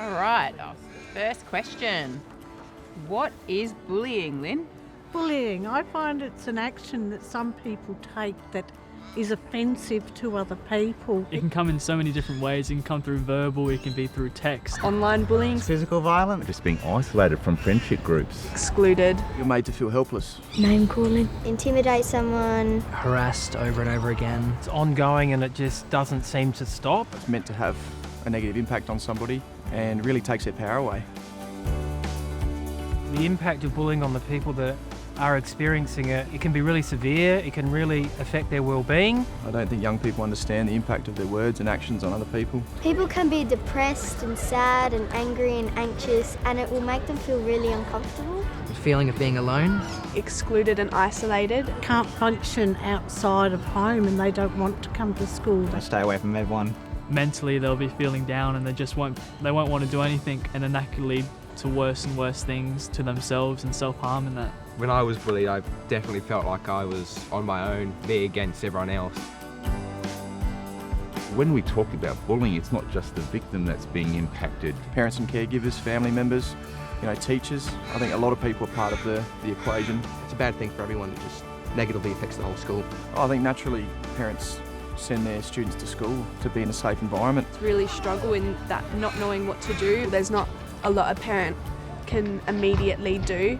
All right, our first question. What is bullying, Lynn? Bullying, I find it's an action that some people take that is offensive to other people. It can come in so many different ways. It can come through verbal, it can be through text. Online bullying. Physical violence. Just being isolated from friendship groups. Excluded. You're made to feel helpless. Name calling. Intimidate someone. Harassed over and over again. It's ongoing and it just doesn't seem to stop. It's meant to have a negative impact on somebody and really takes their power away. The impact of bullying on the people that are experiencing it, it can be really severe, it can really affect their well-being. I don't think young people understand the impact of their words and actions on other people. People can be depressed and sad and angry and anxious, and it will make them feel really uncomfortable. The feeling of being alone. Excluded and isolated. Can't function outside of home and they don't want to come to school. They stay away from everyone. Mentally, they'll be feeling down and they won't want to do anything, and then that could lead to worse and worse things to themselves and self-harm and that. When I was bullied, I definitely felt like I was on my own, me against everyone else. When we talk about bullying, it's not just the victim that's being impacted. Parents and caregivers, family members, teachers. I think a lot of people are part of the equation. It's a bad thing for everyone. It just negatively affects the whole school. I think naturally parents send their students to school to be in a safe environment. Really struggle in that not knowing what to do. There's not a lot a parent can immediately do,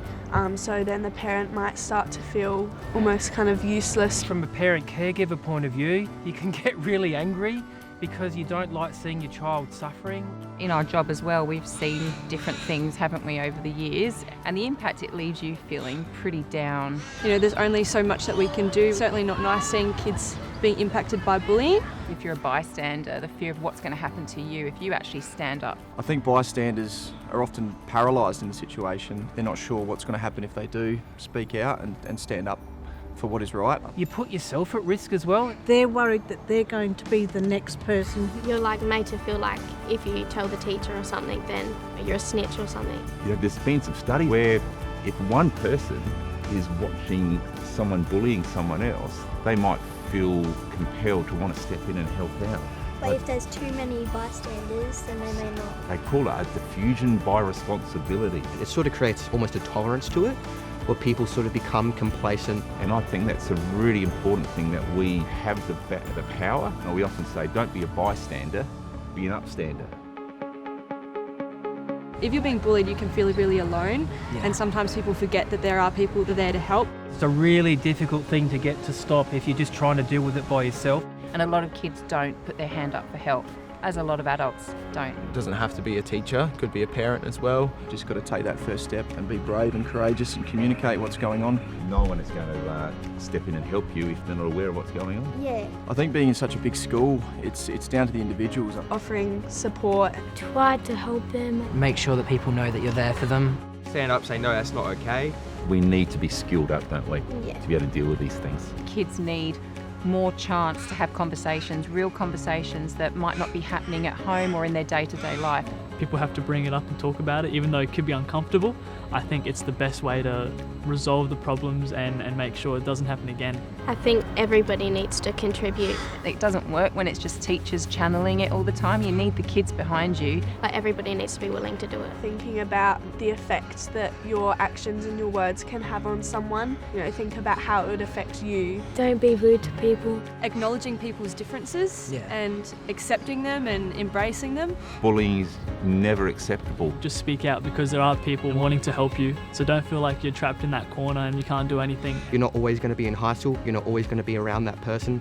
so then the parent might start to feel almost kind of useless. From a parent-caregiver point of view, you can get really angry because you don't like seeing your child suffering. In our job as well, we've seen different things, haven't we, over the years, and the impact it leaves you feeling pretty down. There's only so much that we can do. Certainly not nice seeing kids being impacted by bullying. If you're a bystander, the fear of what's going to happen to you if you actually stand up. I think bystanders are often paralysed in the situation. They're not sure what's going to happen if they do speak out and stand up for what is right. You put yourself at risk as well. They're worried that they're going to be the next person. You're made to feel like if you tell the teacher or something, then you're a snitch or something. There's been some study where if one person is watching someone bullying someone else, they might feel compelled to want to step in and help out. But if there's too many bystanders, then they may not. They call it a diffusion by responsibility. It sort of creates almost a tolerance to it, where people sort of become complacent. And I think that's a really important thing, that we have the power. And we often say, don't be a bystander, be an upstander. If you're being bullied, you can feel really alone, and sometimes people forget that there are people that are there to help. It's a really difficult thing to get to stop if you're just trying to deal with it by yourself. And a lot of kids don't put their hand up for help, as a lot of adults don't. It doesn't have to be a teacher, it could be a parent as well. Just got to take that first step and be brave and courageous and communicate what's going on. No one is going to step in and help you if they're not aware of what's going on. Yeah. I think being in such a big school, it's down to the individuals. Offering support. Try to help them. Make sure that people know that you're there for them. Stand up, say no, that's not okay. We need to be skilled up, don't we, Yeah. to be able to deal with these things. Kids need more chance to have conversations, real conversations that might not be happening at home or in their day-to-day life. People have to bring it up and talk about it, even though it could be uncomfortable. I think it's the best way to resolve the problems and make sure it doesn't happen again. I think everybody needs to contribute. It doesn't work when it's just teachers channeling it all the time. You need the kids behind you. But everybody needs to be willing to do it. Thinking about the effect that your actions and your words can have on someone. Think about how it would affect you. Don't be rude to people. Acknowledging people's differences Yeah. and accepting them and embracing them. Bullying is never acceptable. Just speak out, because there are people wanting to help you. So don't feel like you're trapped in that corner and you can't do anything. You're not always going to be in high school, you're not always going to be around that person.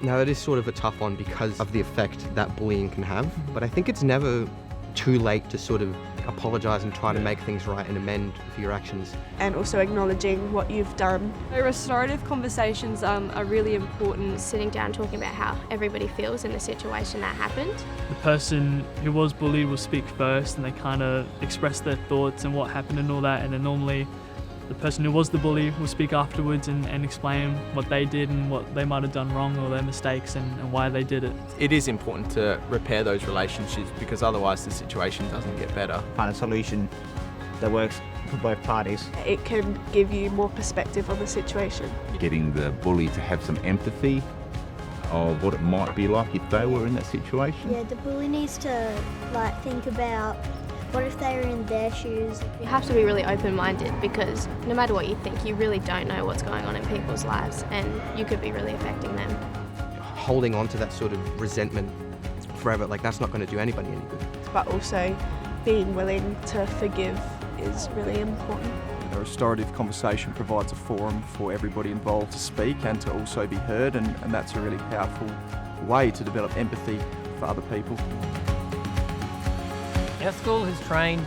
Now, it is sort of a tough one because of the effect that bullying can have, but I think it's never too late to sort of apologise and try to make things right and amend for your actions. And also acknowledging what you've done. Restorative conversations are really important. Sitting down talking about how everybody feels in the situation that happened. The person who was bullied will speak first and they kind of express their thoughts and what happened and all that, and then normally the person who was the bully will speak afterwards and explain what they did and what they might have done wrong or their mistakes and why they did it. It is important to repair those relationships because otherwise the situation doesn't get better. Find a solution that works for both parties. It can give you more perspective on the situation. Getting the bully to have some empathy of what it might be like if they were in that situation. Yeah, the bully needs to think about what if they were in their shoes. You have to be really open-minded because no matter what you think, you really don't know what's going on in people's lives and you could be really affecting them. Holding on to that sort of resentment forever, that's not going to do anybody any good. But also being willing to forgive is really important. A restorative conversation provides a forum for everybody involved to speak and to also be heard, and that's a really powerful way to develop empathy for other people. Our school has trained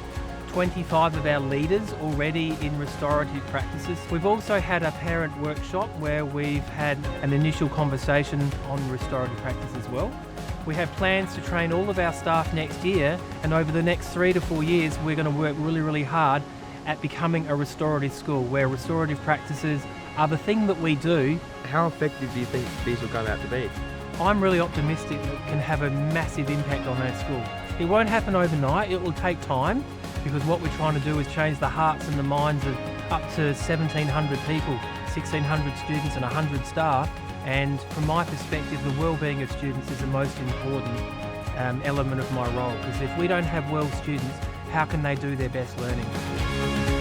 25 of our leaders already in restorative practices. We've also had a parent workshop where we've had an initial conversation on restorative practice as well. We have plans to train all of our staff next year, and over the next 3 to 4 years we're going to work really, really hard at becoming a restorative school where restorative practices are the thing that we do. How effective do you think these will come out to be? I'm really optimistic that it can have a massive impact on our school. It won't happen overnight, it will take time, because what we're trying to do is change the hearts and the minds of up to 1,700 people, 1,600 students and 100 staff. And from my perspective, the well-being of students is the most important element of my role, because if we don't have well students, how can they do their best learning?